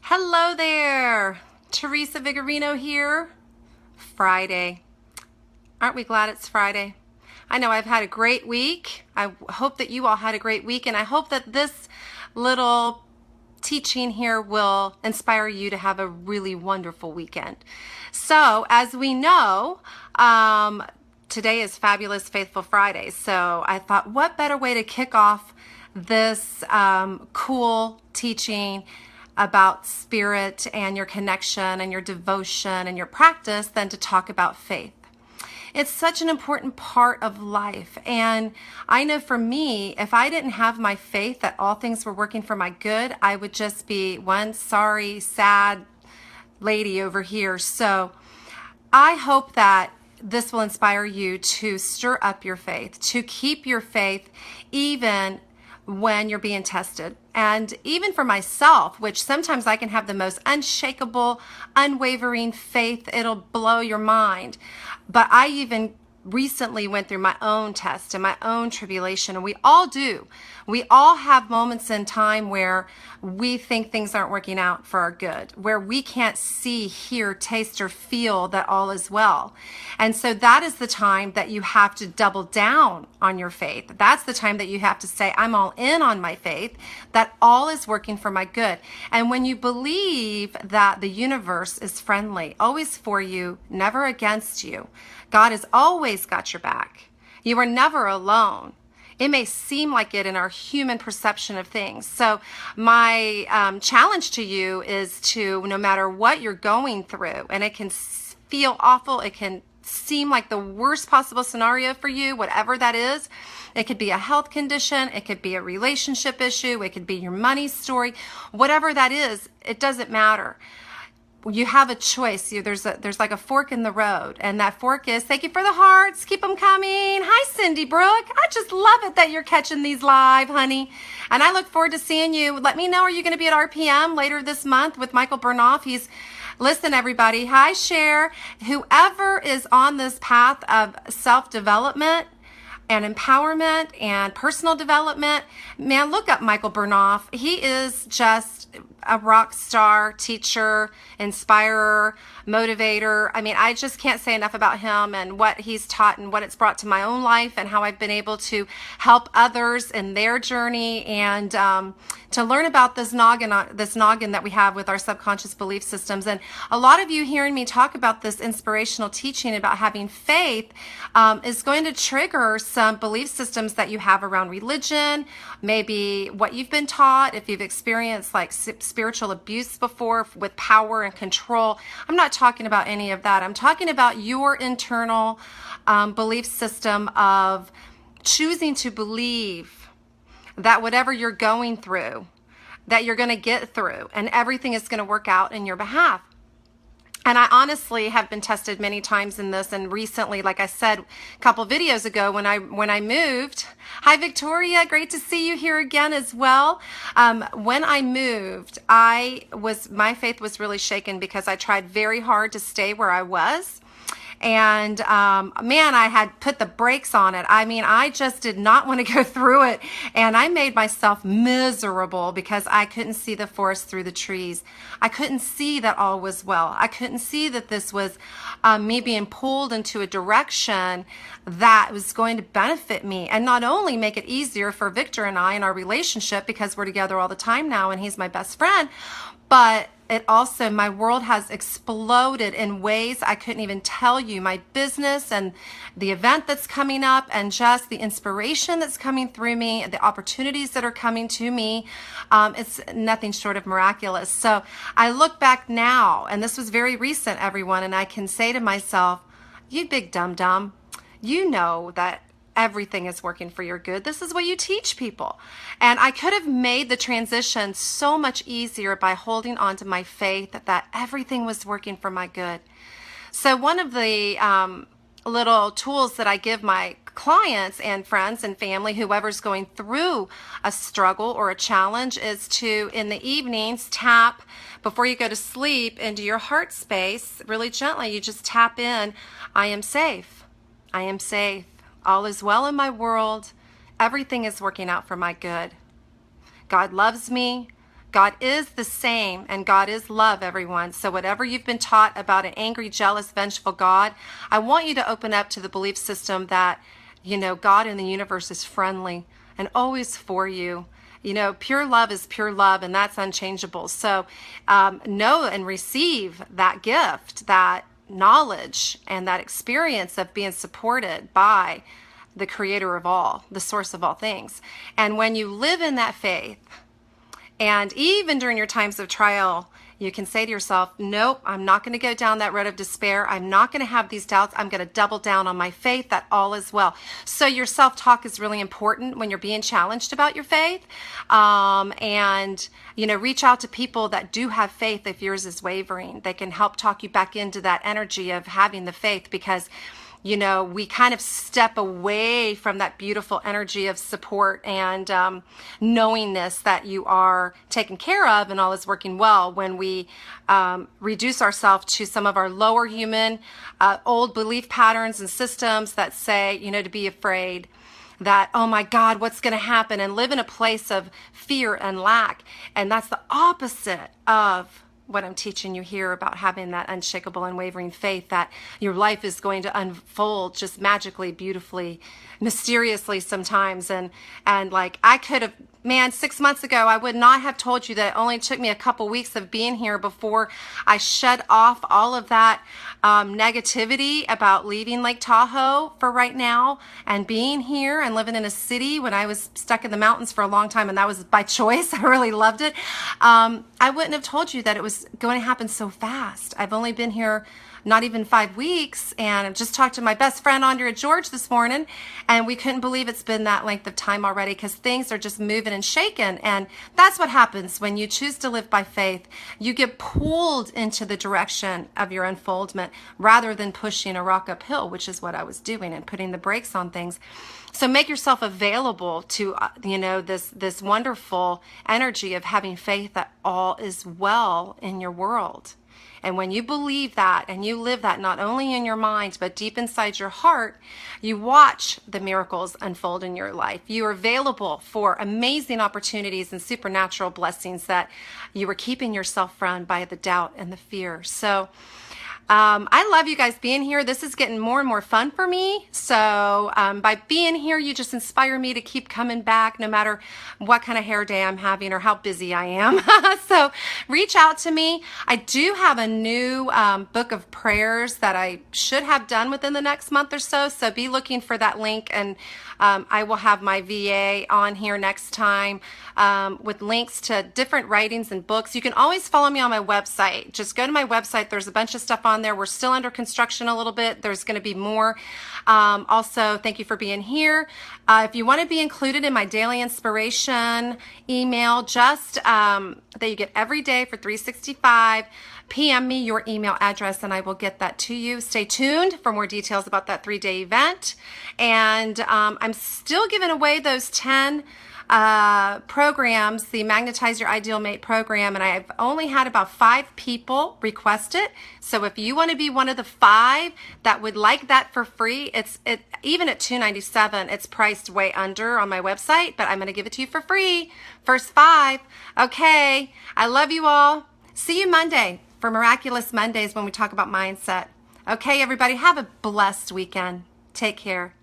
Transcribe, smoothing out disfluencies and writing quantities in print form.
Hello there, Theresa Vigarino here. Friday. Aren't we glad it's Friday? I know I've had a great week. I hope that you all had a great week, and I hope that this little teaching here will inspire you to have a really wonderful weekend. So, as we know, today is Fabulous Faithful Friday. So I thought, what better way to kick off this cool teaching about spirit and your connection and your devotion and your practice than to talk about faith. It's such an important part of life. And I know for me, if I didn't have my faith that all things were working for my good, I would just be one sorry, sad lady over here. So I hope that this will inspire you to stir up your faith, to keep your faith even when you're being tested. And even for myself, which sometimes I can have the most unshakable, unwavering faith, it'll blow your mind. But I even recently went through my own test and my own tribulation, and we all do. We all have moments in time where we think things aren't working out for our good, where we can't see, hear, taste, or feel that all is well. And so that is the time that you have to double down on your faith. That's the time that you have to say, I'm all in on my faith, that all is working for my good. And when you believe that the universe is friendly, always for you, never against you, God has always got your back. You are never alone. It may seem like it in our human perception of things. So my challenge to you is to, no matter what you're going through, and it can feel awful, it can seem like the worst possible scenario for you, whatever that is. It could be a health condition, it could be a relationship issue, it could be your money story, whatever that is, it doesn't matter. You have a choice. There's like a fork in the road, and that fork is, thank you for the hearts, keep them coming. Hi, Cindy Brooke. I just love it that you're catching these live, honey. And I look forward to seeing you. Let me know, are you going to be at RPM later this month with Michael Bernoff? Listen, everybody. Hi, Cher. Whoever is on this path of self-development and empowerment and personal development, man, look up Michael Bernoff. He is just a rock star, teacher, inspirer, motivator. I mean, I just can't say enough about him and what he's taught and what it's brought to my own life and how I've been able to help others in their journey and to learn about this noggin that we have with our subconscious belief systems. And a lot of you hearing me talk about this inspirational teaching about having faith is going to trigger some belief systems that you have around religion, maybe what you've been taught, if you've experienced like spiritual abuse before with power and control. I'm not talking about any of that. I'm talking about your internal belief system of choosing to believe that whatever you're going through, that you're going to get through, and everything is going to work out in your behalf. And I honestly have been tested many times in this, and recently, like I said a couple videos ago, when I moved. Hi, Victoria, great to see you here again as well. When I moved, my faith was really shaken because I tried very hard to stay where I was. And man, I had put the brakes on it. I mean, I just did not want to go through it. And I made myself miserable because I couldn't see the forest through the trees. I couldn't see that all was well. I couldn't see that this was me being pulled into a direction that was going to benefit me and not only make it easier for Victor and I in our relationship because we're together all the time now and he's my best friend, but it also, my world has exploded in ways I couldn't even tell you. My business and the event that's coming up and just the inspiration that's coming through me and the opportunities that are coming to me, it's nothing short of miraculous. So I look back now, and this was very recent, everyone, and I can say to myself, you big dum-dum, you know that everything is working for your good. This is what you teach people. And I could have made the transition so much easier by holding on to my faith that everything was working for my good. So one of the little tools that I give my clients and friends and family, whoever's going through a struggle or a challenge, is to, in the evenings, tap before you go to sleep into your heart space really gently. You just tap in, I am safe. I am safe. All is well in my world. Everything is working out for my good. God loves me. God is the same, and God is love, everyone. So whatever you've been taught about an angry, jealous, vengeful God, I want you to open up to the belief system that, God in the universe is friendly and always for you. Pure love is pure love, and that's unchangeable. So know and receive that gift, that knowledge, and that experience of being supported by the creator of all, the source of all things. And when you live in that faith, and even during your times of trial, you can say to yourself, nope, I'm not going to go down that road of despair. I'm not going to have these doubts. I'm going to double down on my faith that all is well. So your self-talk is really important when you're being challenged about your faith. And reach out to people that do have faith if yours is wavering. They can help talk you back into that energy of having the faith, because we kind of step away from that beautiful energy of support and knowingness that you are taken care of and all is working well when we reduce ourselves to some of our lower human old belief patterns and systems that say, to be afraid, that, oh my God, what's going to happen, and live in a place of fear and lack. And that's the opposite of what I'm teaching you here about having that unshakable, unwavering faith that your life is going to unfold just magically, beautifully, mysteriously sometimes. And like I could have, 6 months ago, I would not have told you that it only took me a couple weeks of being here before I shed off all of that negativity about leaving Lake Tahoe for right now and being here and living in a city when I was stuck in the mountains for a long time, and that was by choice. I really loved it. I wouldn't have told you that it was going to happen so fast. I've only been here not even 5 weeks, and I just talked to my best friend Andrea George this morning, and we couldn't believe it's been that length of time already, because things are just moving and shaking. And that's what happens when you choose to live by faith. You get pulled into the direction of your unfoldment rather than pushing a rock uphill, which is what I was doing, and putting the brakes on things. So make yourself available to, this wonderful energy of having faith that all is well in your world. And when you believe that and you live that not only in your mind, but deep inside your heart, you watch the miracles unfold in your life. You are available for amazing opportunities and supernatural blessings that you were keeping yourself from by the doubt and the fear. So I love you guys being here. This is getting more and more fun for me. So by being here, you just inspire me to keep coming back no matter what kind of hair day I'm having or how busy I am. So reach out to me. I do have a new book of prayers that I should have done within the next month or so. So be looking for that link, and I will have my VA on here next time with links to different writings and books. You can always follow me on my website. Just go to my website. There's a bunch of stuff on there. We're still under construction a little bit. There's going to be more. Also, thank you for being here. If you want to be included in my daily inspiration email, just that you get every day for 365, PM me your email address and I will get that to you. Stay tuned for more details about that 3-day event. And I'm still giving away those 10 programs, the Magnetize Your Ideal Mate program, and I've only had about 5 people request it. So if you want to be one of the 5 that would like that for free, even at $297, it's priced way under on my website, but I'm going to give it to you for free. First 5. Okay. I love you all. See you Monday for Miraculous Mondays when we talk about mindset. Okay, everybody, have a blessed weekend. Take care.